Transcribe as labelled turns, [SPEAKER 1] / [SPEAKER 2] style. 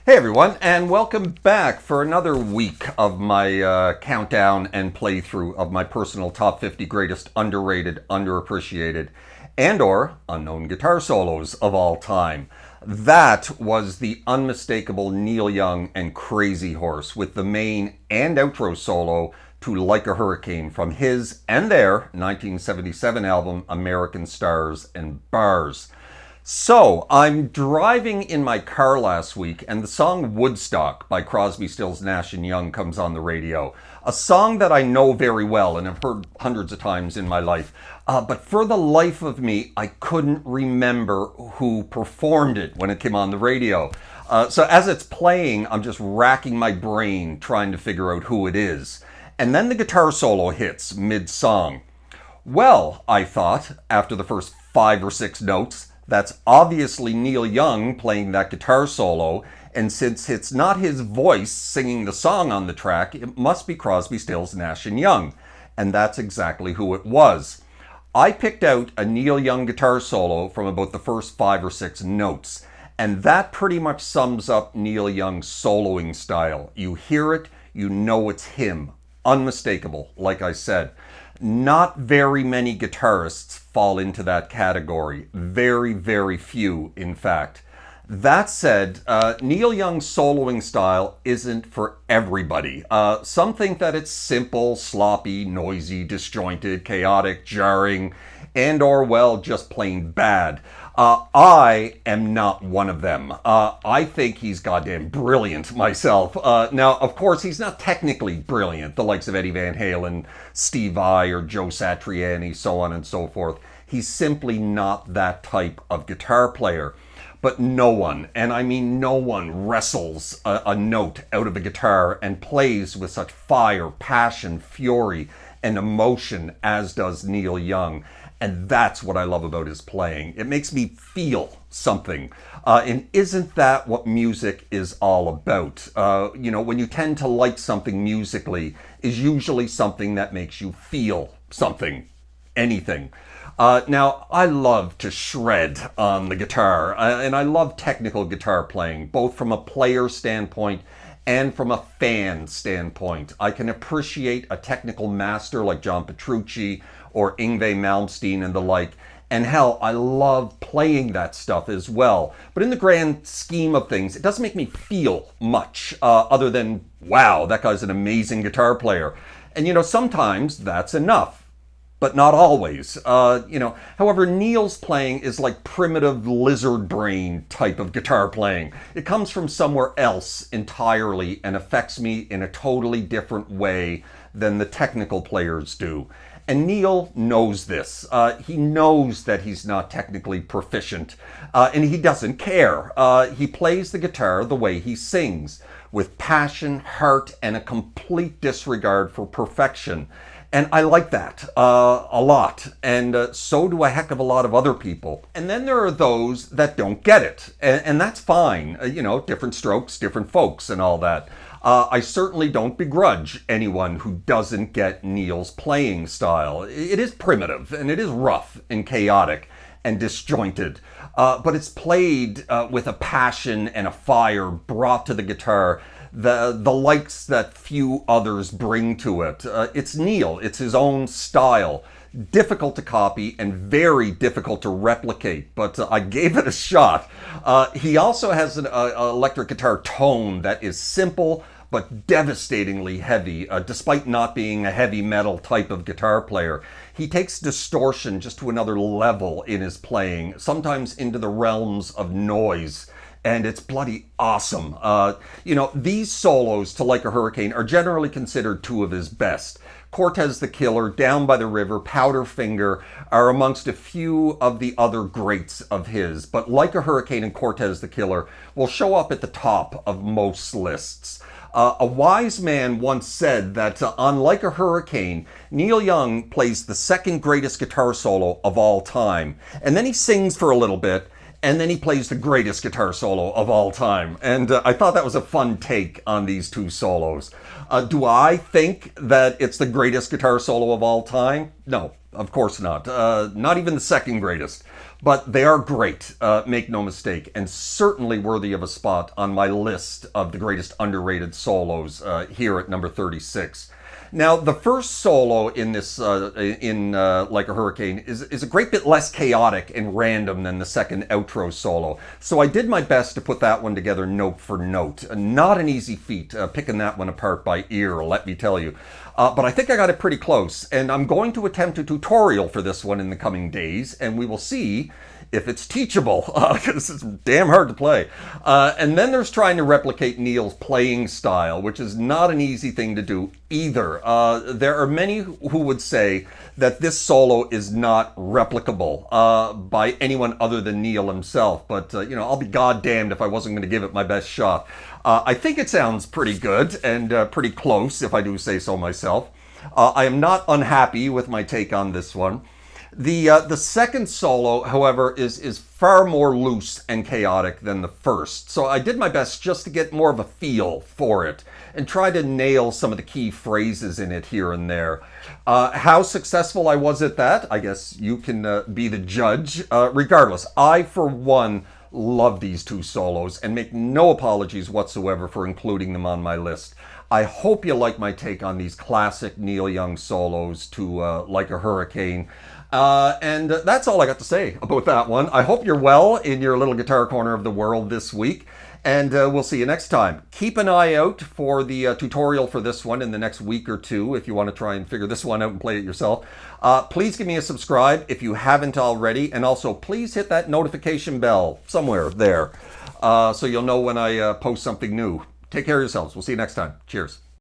[SPEAKER 1] Hey everyone, and welcome back for another week of my countdown and playthrough of my personal top 50 greatest underrated, underappreciated, and/or unknown guitar solos of all time. That was the unmistakable Neil Young and Crazy Horse with the main and outro solo to Like a Hurricane from his and their 1977 album American Stars and Bars. So, I'm driving in my car last week, and the song Woodstock by Crosby, Stills, Nash and Young comes on the radio. A song that I know very well and have heard hundreds of times in my life. But for the life of me, I couldn't remember who performed it when it came on the radio. So, as it's playing, I'm just racking my brain trying to figure out who it is. And then the guitar solo hits mid song. Well, I thought, after the first 5 or 6 notes, that's obviously Neil Young playing that guitar solo, and since it's not his voice singing the song on the track, it must be Crosby, Stills, Nash and Young. And that's exactly who it was. I picked out a Neil Young guitar solo from about the first 5 or 6 notes, and that pretty much sums up Neil Young's soloing style. You hear it, you know it's him. Unmistakable, like I said. Not very many guitarists fall into that category. Very, very few, in fact. That said, Neil Young's soloing style isn't for everybody. Some think that it's simple, sloppy, noisy, disjointed, chaotic, jarring, and/or, well, just plain bad. I am not one of them. I think he's goddamn brilliant myself. Now, of course, he's not technically brilliant, the likes of Eddie Van Halen, Steve Vai, or Joe Satriani, so on and so forth. He's simply not that type of guitar player. But no one, and I mean no one, wrestles a note out of a guitar and plays with such fire, passion, fury, and emotion as does Neil Young. And that's what I love about his playing. It makes me feel something. And isn't that what music is all about? When you tend to like something musically, is usually something that makes you feel something, anything. Now, I love to shred on the guitar, and I love technical guitar playing, both from a player standpoint and from a fan standpoint. I can appreciate a technical master like John Petrucci or Yngwie Malmsteen and the like. And hell, I love playing that stuff as well. But in the grand scheme of things, it doesn't make me feel much other than, wow, that guy's an amazing guitar player. And sometimes that's enough. But not always. However, Neil's playing is like primitive lizard brain type of guitar playing. It comes from somewhere else entirely and affects me in a totally different way than the technical players do. And Neil knows this. He knows that he's not technically proficient, and he doesn't care. He plays the guitar the way he sings, with passion, heart, and a complete disregard for perfection. And I like that a lot. And so do a heck of a lot of other people. And then there are those that don't get it. And that's fine. Different strokes, different folks, and all that. I certainly don't begrudge anyone who doesn't get Neil's playing style. It is primitive, and it is rough and chaotic and disjointed. But it's played with a passion and a fire brought to the guitar, the likes that few others bring to it. It's Neil. It's his own style. Difficult to copy and very difficult to replicate, but I gave it a shot. He also has an electric guitar tone that is simple but devastatingly heavy, despite not being a heavy metal type of guitar player. He takes distortion just to another level in his playing, sometimes into the realms of noise. And it's bloody awesome. These solos to Like a Hurricane are generally considered two of his best. Cortez the Killer, Down by the River, Powderfinger are amongst a few of the other greats of his, but Like a Hurricane and Cortez the Killer will show up at the top of most lists. A wise man once said that on Like a Hurricane, Neil Young plays the second greatest guitar solo of all time, and then he sings for a little bit, and then he plays the greatest guitar solo of all time. And I thought that was a fun take on these two solos. Do I think that it's the greatest guitar solo of all time? No, of course not. Not even the second greatest. But they are great, make no mistake, and certainly worthy of a spot on my list of the greatest underrated solos here at number 36. Now, the first solo in this, Like a Hurricane, is a great bit less chaotic and random than the second outro solo. So I did my best to put that one together note for note. Not an easy feat, picking that one apart by ear, let me tell you. But I think I got it pretty close, and I'm going to attempt a tutorial for this one in the coming days, and we will see if it's teachable, because it's damn hard to play. And then there's trying to replicate Neil's playing style, which is not an easy thing to do either. There are many who would say that this solo is not replicable by anyone other than Neil himself, but I'll be goddamned if I wasn't going to give it my best shot. I think it sounds pretty good and pretty close, if I do say so myself. I am not unhappy with my take on this one. The second solo, however, is far more loose and chaotic than the first. So I did my best just to get more of a feel for it and try to nail some of the key phrases in it here and there. How successful I was at that, I guess you can be the judge. Regardless, I, for one, love these two solos and make no apologies whatsoever for including them on my list. I hope you like my take on these classic Neil Young solos to Like a Hurricane. And that's all I got to say about that one. I hope you're well in your little guitar corner of the world this week, and we'll see you next time. Keep an eye out for the tutorial for this one in the next week or two if you want to try and figure this one out and play it yourself. Please give me a subscribe if you haven't already, and also please hit that notification bell somewhere there so you'll know when I post something new. Take care of yourselves. We'll see you next time. Cheers.